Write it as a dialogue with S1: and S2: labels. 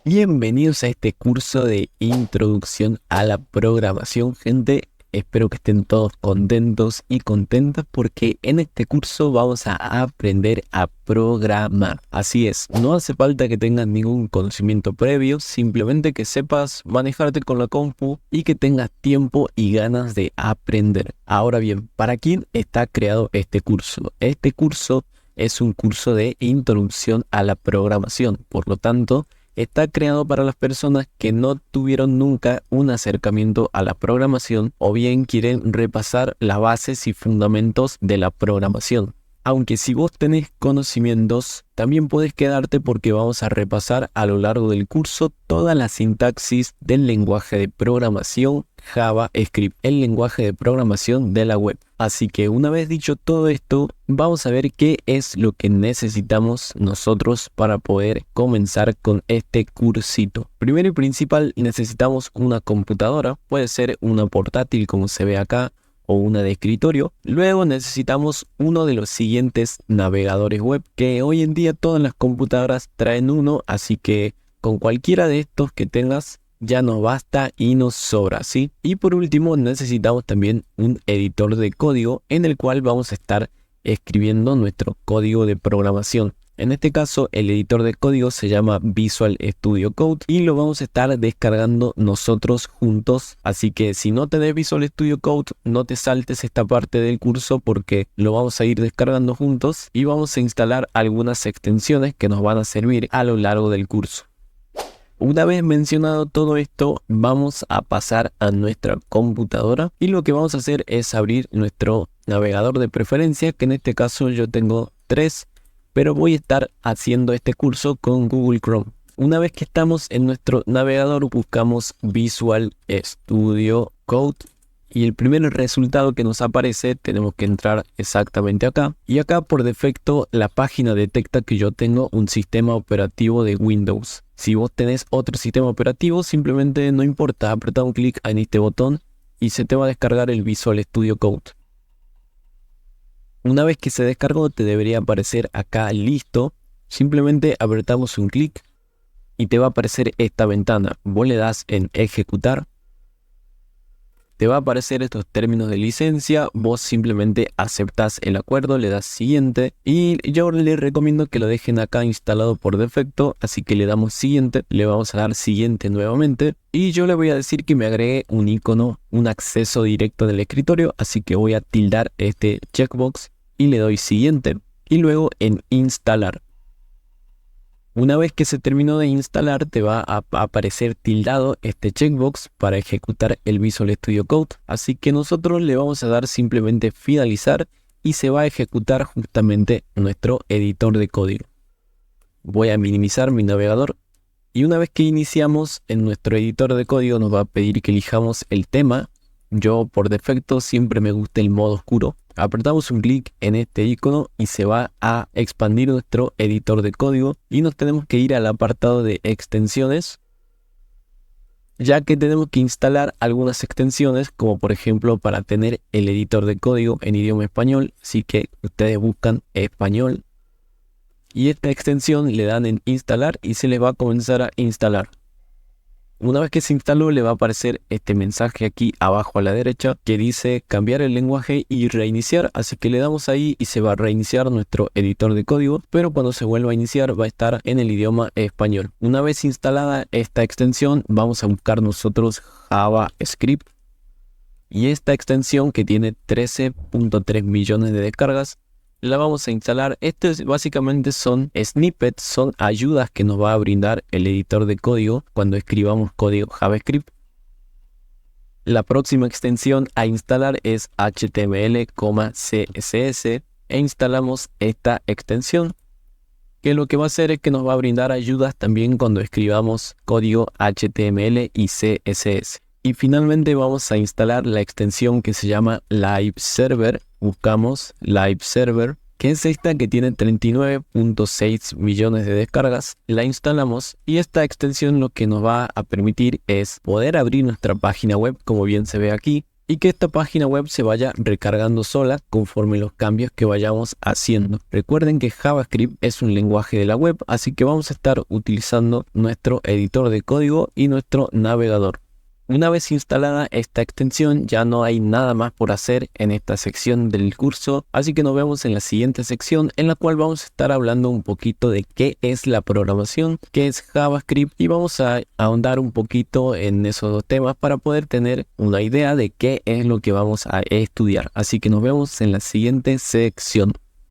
S1: Bienvenidos a este curso de introducción a la programación, gente. Espero que estén todos contentos y contentas porque en este curso vamos a aprender a programar. Así es, no hace falta que tengas ningún conocimiento previo, simplemente que sepas manejarte con la compu y que tengas tiempo y ganas de aprender. Ahora bien, ¿para quién está creado este curso? Este curso es un curso de introducción a la programación, por lo tanto, está creado para las personas que no tuvieron nunca un acercamiento a la programación o bien quieren repasar las bases y fundamentos de la programación. Aunque si vos tenés conocimientos, también podés quedarte porque vamos a repasar a lo largo del curso toda la sintaxis del lenguaje de programación JavaScript, el lenguaje de programación de la web. Así que una vez dicho todo esto, vamos a ver qué es lo que necesitamos nosotros para poder comenzar con este cursito. Primero y principal, necesitamos una computadora, puede ser una portátil como se ve acá, o una de escritorio. Luego necesitamos uno de los siguientes navegadores web, que hoy en día todas las computadoras traen uno, así que con cualquiera de estos que tengas ya nos basta y nos sobra, ¿sí? Y por último necesitamos también un editor de código en el cual vamos a estar escribiendo nuestro código de programación. En este caso, el editor de código se llama Visual Studio Code y lo vamos a estar descargando nosotros juntos. Así que si no tenés Visual Studio Code, no te saltes esta parte del curso porque lo vamos a ir descargando juntos y vamos a instalar algunas extensiones que nos van a servir a lo largo del curso. Una vez mencionado todo esto, vamos a pasar a nuestra computadora y lo que vamos a hacer es abrir nuestro navegador de preferencia, que en este caso yo tengo 3. Pero voy a estar haciendo este curso con Google Chrome. Una vez que estamos en nuestro navegador, buscamos Visual Studio Code y el primer resultado que nos aparece, tenemos que entrar exactamente acá. Y acá por defecto la página detecta que yo tengo un sistema operativo de Windows. Si vos tenés otro sistema operativo, simplemente no importa, apretá un clic en este botón y se te va a descargar el Visual Studio Code. Una vez que se descargó, te debería aparecer acá listo. Simplemente apretamos un clic y te va a aparecer esta ventana. Vos le das en ejecutar. Te va a aparecer estos términos de licencia. Vos simplemente aceptás el acuerdo, le das siguiente. Y yo les recomiendo que lo dejen acá instalado por defecto. Así que le damos siguiente. Le vamos a dar siguiente nuevamente. Y yo le voy a decir que me agregue un icono, un acceso directo del escritorio. Así que voy a tildar este checkbox. Y le doy siguiente y luego en instalar. Una vez que se terminó de instalar te va a aparecer tildado este checkbox para ejecutar el Visual Studio Code, así que nosotros le vamos a dar simplemente finalizar y se va a ejecutar justamente nuestro editor de código. Voy a minimizar mi navegador y una vez que iniciamos en nuestro editor de código nos va a pedir que elijamos el tema. Yo por defecto siempre me gusta el modo oscuro. Apretamos un clic en este icono y se va a expandir nuestro editor de código y nos tenemos que ir al apartado de extensiones, ya que tenemos que instalar algunas extensiones, como por ejemplo para tener el editor de código en idioma español. Así que ustedes buscan español y esta extensión le dan en instalar y se les va a comenzar a instalar. Una vez que se instaló le va a aparecer este mensaje aquí abajo a la derecha que dice cambiar el lenguaje y reiniciar, así que le damos ahí y se va a reiniciar nuestro editor de código, pero cuando se vuelva a iniciar va a estar en el idioma español. Una vez instalada esta extensión vamos a buscar nosotros JavaScript y esta extensión que tiene 13.3 millones de descargas la vamos a instalar. Básicamente son snippets, son ayudas que nos va a brindar el editor de código cuando escribamos código JavaScript. La próxima extensión a instalar es HTML, CSS e instalamos esta extensión que lo que va a hacer es que nos va a brindar ayudas también cuando escribamos código HTML y CSS. Y finalmente vamos a instalar la extensión que se llama Live Server. Buscamos Live Server, que es esta que tiene 39.6 millones de descargas. La instalamos y esta extensión lo que nos va a permitir es poder abrir nuestra página web, como bien se ve aquí. y que esta página web se vaya recargando sola conforme los cambios que vayamos haciendo. Recuerden que JavaScript es un lenguaje de la web, así que vamos a estar utilizando nuestro editor de código y nuestro navegador. Una vez instalada esta extensión, ya no hay nada más por hacer en esta sección del curso, así que nos vemos en la siguiente sección, en la cual vamos a estar hablando un poquito de qué es la programación, qué es JavaScript, y vamos a ahondar un poquito en esos dos temas para poder tener una idea de qué es lo que vamos a estudiar. Así que nos vemos en la siguiente sección.